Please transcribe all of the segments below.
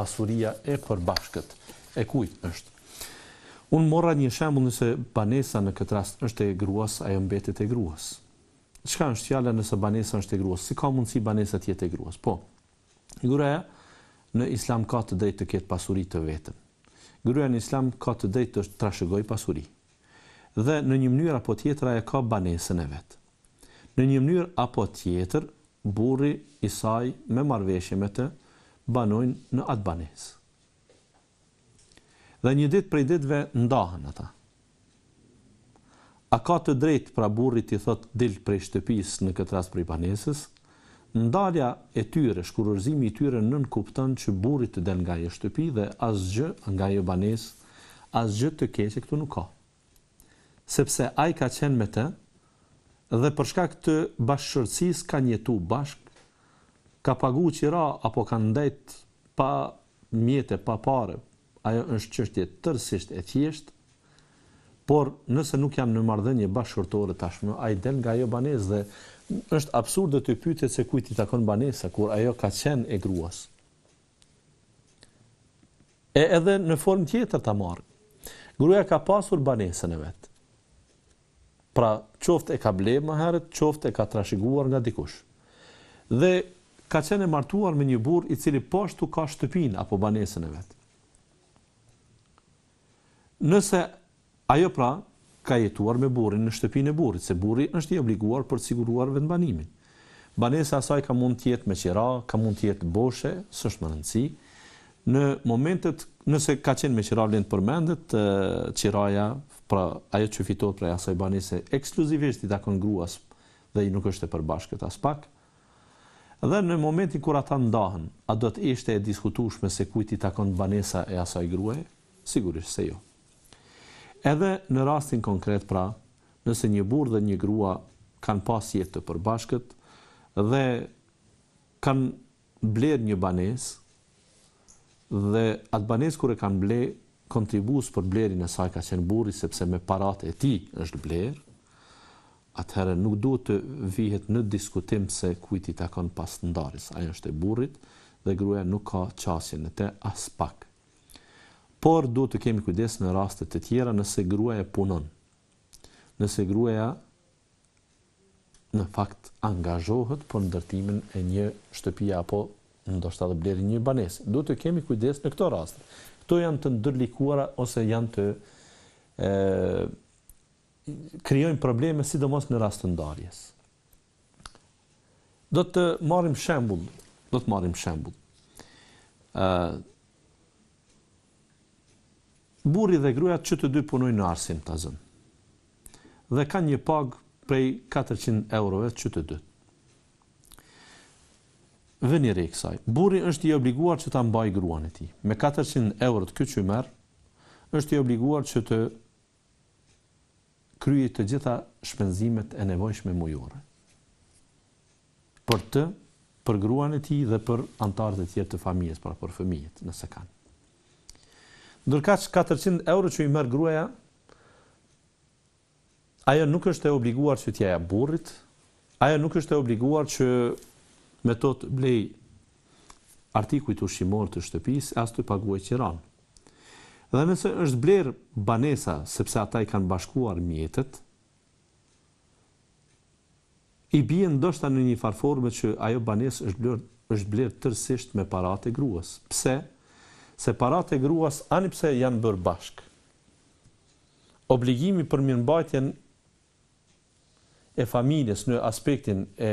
pasuria e përbashkët. E kujt është? Unë morra një shembull, nëse banesa në këtë rast është e gruas, ajo mbetet e gruas. Çka është fjala nëse banesa është e gruas? Si ka mundësi banesa të jetë e gruas? Po. Gruaja në Islam ka të drejtë të ketë pasuri të vetën. Gruaja në Islam ka të drejtë të trashëgojë pasuri. Dhe në një mënyrë apo tjetër ajo ka banesën e vet. Në një mënyrë apo tjetër burri i saj me marrëveshje me të banojnë në atë banesë. Dhe një ditë prej ditëve ndahen ata. A ka të drejtë pra burrit i thot dil prej shtëpisë në këtë rast prej banesës? Ndalja e tyre, shkurorzimi i tyre nën kupton që burri të del nga ajo shtëpi dhe asgjë nga ajo banesë, asgjë të keqe këtu nuk ka. Sepse ai ka qenë me të dhe për shkak të bashkëshortësisë kanë jetuar bashk, ka paguar qira apo kanë ndajt pa mjete, pa parë. Ajo është çështje tërësisht e thjeshtë. Por nëse nuk janë në marrëdhënie bashkëshortore tashmë, ai del nga ajo banesë dhe është absurde të pyetet se kujt i takon banesa kur ajo ka qenë e gruas. E edhe në formë tjetër ta marr. Gruaja ka pasur banesën e vet. Pra, qoftë e ka bler më herët, qoftë e ka trashëguar nga dikush. Dhe ka qenë e martuar me një burr i cili poshtu ka shtëpinë apo banesën e vet. Nëse ajo pra ka jetuar me burrin në shtëpinë e burrit, se burri është i obliguar për të siguruar vendbanimin. Banesa e saj ka mund të jetë me qira, ka mund të jetë boshe, s'është më rëndësi. Në momentet nëse ka qenë me qira vlen të përmendet, qiraja, pra ajo që fitohet prej asaj banese ekskluzivisht i takon gruas dhe i nuk është e përbashkët as pak. Dhe në momentin kur ata ndahen, a do të ishte e diskutueshme se kujt i takon banesa e asaj gruaje? Sigurisht se jo. Edhe në rastin konkret pra, nëse një burr dhe një grua kanë pas jetë të përbashkët dhe kanë bler një banesë dhe atë banesë kur e kanë bler, kontribues për blerin e saj ka qenë burri sepse me paratë e tij është bler, atëherë nuk duhet të vihet në diskutim se kujt i takon pas ndarjes. Ajo është e burrit dhe gruaja nuk ka qasje në të as pak. Por duhet të kemi kujdes në raste të tjera nëse gruaja punon. Nëse gruaja në fakt angazhohet për ndërtimin e një shtëpie apo ndoshta të blerë një banesë. Duhet të kemi kujdes në këto raste. Këto janë të ndërlikuara ose janë të krijojnë probleme sidomos në rast të ndarjes. Do të marrim shembull. Burri dhe gruaja që të dy punojnë në arsim të zën. Dhe kanë një pagë prej 400 eurove që të dy. Vëni re kësaj. Burri është i obliguar që ta mbajë gruan e tij. Me 400 euro të që merr, është i obliguar që të kryejë të gjitha shpenzimet e nevojshme mujore. Për gruan e tij dhe për anëtarët e tjerë të familjes, pra për fëmijët, nëse kanë. Ndërkaq 400 euro që i merr gruaja, ajo nuk është e obliguar që t'ja jap burrit, ajo nuk është e obliguar që me to të blej artikujt ushqimor të shtëpisë, as të paguajë qiran. Dhe nëse është bler banesa sepse ata i kanë bashkuar mjetet, i bie ndoshta në një farforme që ajo banesë është bler tërësisht me paratë e gruas. Pse? Se paratë e gruas ani pse janë bërë bashk. Obligimi për mirëmbajtjen e familjes në aspektin e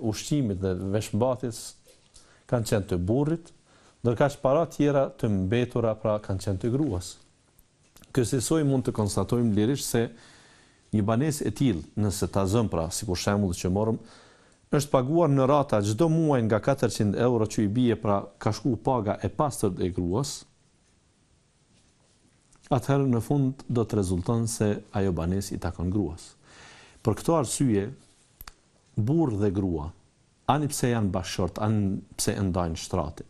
ushqimit dhe veshmbatjes kanë qenë të burrit, ndërkaq paratë tjera të mbetura pra kanë qenë të gruas. Kësaj mund të konstatojmë lirisht se një banesë e tillë, nëse ta zëm pra, si për shembull që morëm, është paguar në rata çdo muaj nga 400 euro që i bie, pra ka shku paga e pastërt e gruas, atëherë në fund do të rezulton se ajo banesë i takon gruas. Për këto arsye, burr dhe grua, ani pse janë bashkëshort, ani pse ndajnë shtrate,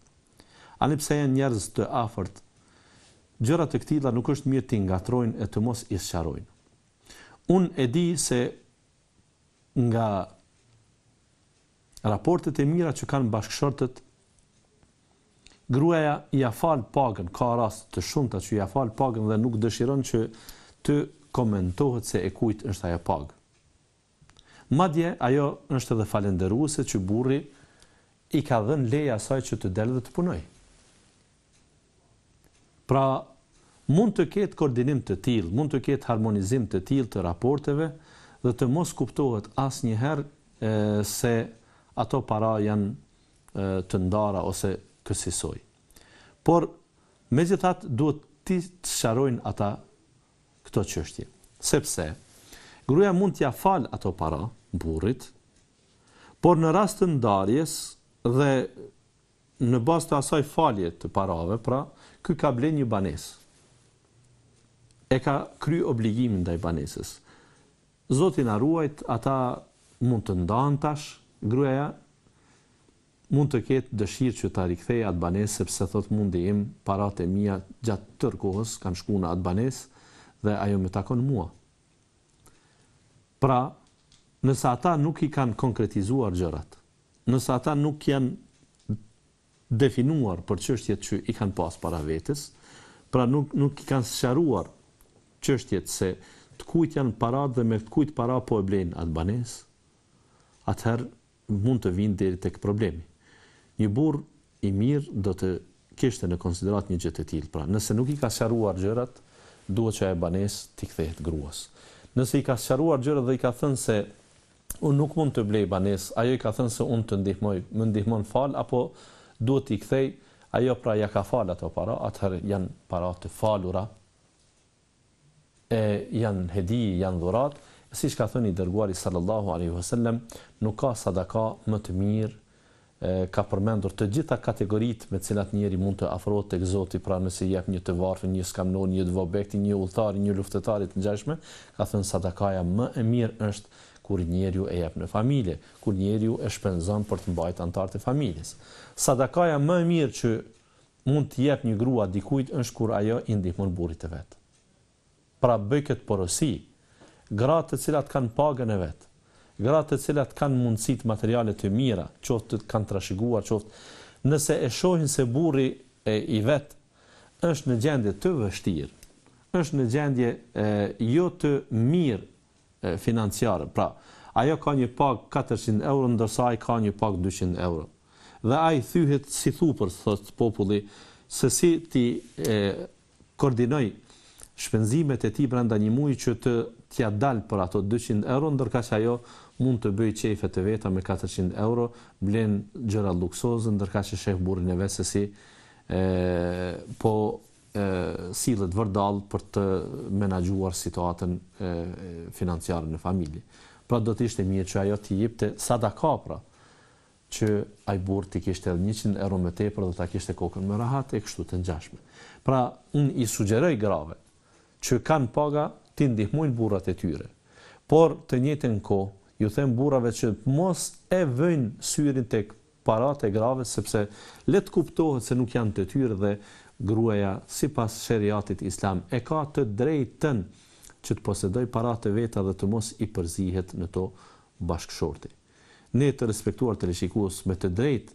ani pse janë njerëz të afërt, gjëra të këtilla nuk është mirë të ngatrojnë e të mos i sqarojnë. Unë e di se nga raportet e mira që kanë bashkëshortët gruaja ja fal pagën, ka rast të shumta që ja fal pagën dhe nuk dëshiron që të komentohet se e kujt është ajo pagë. Madje ajo është edhe falendëruese që burri i ka dhënë leje asaj që të dalë dhe të punojë. Pra, mund të ketë koordinim të tillë, mund të ketë harmonizim të tillë të raporteve dhe të mos kuptohet asnjëherë se ato para janë të ndara ose kësaj. Por megjithatë duhet të sqarojnë ata këto çështje, sepse gruaja mund t'ia fal ato para burrit, por në rast të ndarjes dhe në bazë të asaj falje të parave, pra, ky ka bler një banesë. E ka kry obligimin ndaj banesës. Zoti na ruajt, ata mund të ndahen tash, gruaja mund të ketë dëshirë që ta rikthejë atë banesë, sepse thot mundi im, paratë e mia gjatë tërë kohës kanë shkuar në atë banesë dhe ajo më takon mua. Pra, nëse ata nuk i kanë konkretizuar gjërat, nëse ata nuk janë definuar për çështjet që i kanë pas para vetes, pra nuk i kanë sqaruar çështjet se të kujt janë parat dhe me të kujt para po e blejnë atë banesë, atëherë mund të vinë deri tek problemi. Një burr i mirë do të kishte në konsiderat një gjë të tillë. Pra, nëse nuk i ka sqaruar gjërat, duhet që ajo banesë t'i kthehet gruas. Nëse i ka sqaruar gjërat dhe i ka thënë se unë nuk mund të blej banesë, ajo i ka thënë se unë të ndihmoj, më ndihmon fal apo duhet t'i kthej, ajo pra ja ka fal ato para, atëherë janë para të falura, janë hedi, janë dhurat, siç ka thënë i dërguari sallallahu alaihi wasallam, nuk ka sadaka më të mirë, ka përmendur të gjitha kategoritë me të cilat njeri mund të afrohet tek Zoti, pra nëse jep një të varfër, një skamnon, një dvobekti, një udhëtar, një luftëtar të ngjashme, ka thënë sadakaja më e mirë është kur njeriu e jep në familje, kur njeriu e shpenzon për të mbajtur anëtarët e familjes. Sadakaja më e mirë që mund të jep një grua dikujt është kur ajo i ndihmon burrit të vet. Pra bëj këtë porosi, gratë të cilat kanë pagën e vet, gratë të cilat kanë mundësitë materiale të mira, qoftë të kanë trashëguar, qoftë nëse e shohin se burri i vet është në gjendje të vështirë, është në gjendje jo të mirë financiare. Pra, ajo ka një pagë 400 euro, ndërsa ai ka një pagë 200 euro. Dhe ai thyhet si thupër, thot populli, se si ti koordinoj shpenzimet e tij brenda një muaji që t'ia dal për ato 200 euro, ndërka që ajo mund të bëj qefe të veta me 400 euro, blen gjëra luksoze, ndërka që shef burrin e vet se si sillet vërdall për të menaxhuar situatën financiare në familje. Pra do të ishte mirë që ajo t'i jepte sadaka, pra, që ai burr t'i kishte edhe 100 euro më tepër dhe ta kishte kokën më rahat e kështu të ngjashme. Pra, unë i sugjeroj grave që kanë paga t'i ndihmojnë burrat e tyre. Por të njëjtën kohë ju them burrave që mos e vëjnë syrin tek paratë e grave, sepse le të kuptohet se nuk janë të tyre dhe gruaja sipas sheriatit islam e ka të drejtën që të posedoj paratë e veta dhe të mos i përzihet në to bashkëshorti. Ne të respektuar të shikues me të drejtë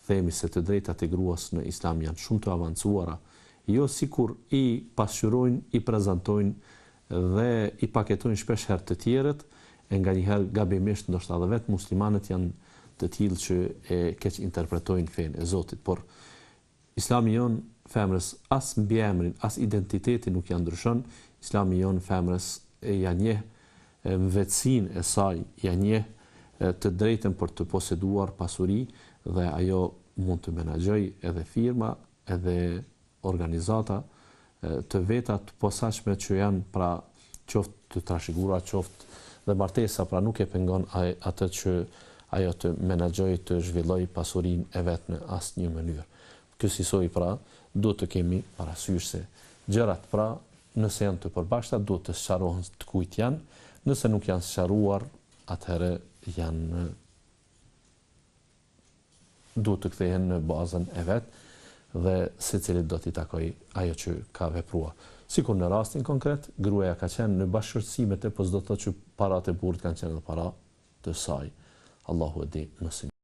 themi se të drejtat e gruas në islam janë shumë të avancuara, jo sikur i pasqyrojnë, i prezantojnë dhe i paketojnë shpesh herë të tjerët, e nganjëherë gabimisht ndoshta edhe vetë muslimanët janë të tillë që e keq interpretojnë fenë e Zotit, por Islami jon femrës as mbiemrin, as identitetin nuk ja ndryshon. Islami jon femrës ja njeh vetësinë e saj, ja njeh të drejtën për të poseduar pasuri dhe ajo mund të menaxhojë edhe firma, edhe organizata të veta të posaçme që janë pra qoftë të trashëguara, qoftë dhe martesa, pra nuk e pengon atë që ajo të menaxhojë, të zhvillojë pasurinë e vet në asnjë mënyrë. Kësaj pra duhet të kemi parasysh se gjërat pra nëse janë të përbashkëta duhet të sqarohen të kujt janë, nëse nuk janë sqaruar, atëherë duhet të kthehen në bazën e vet dhe secili do t'i takojë ajo që ka vepruar. Sikur në rastin konkret, gruaja ka qenë në bashkëtorësi me të, po s'do të thotë që paratë e burrit kanë qenë para të saj. Allahu e di më së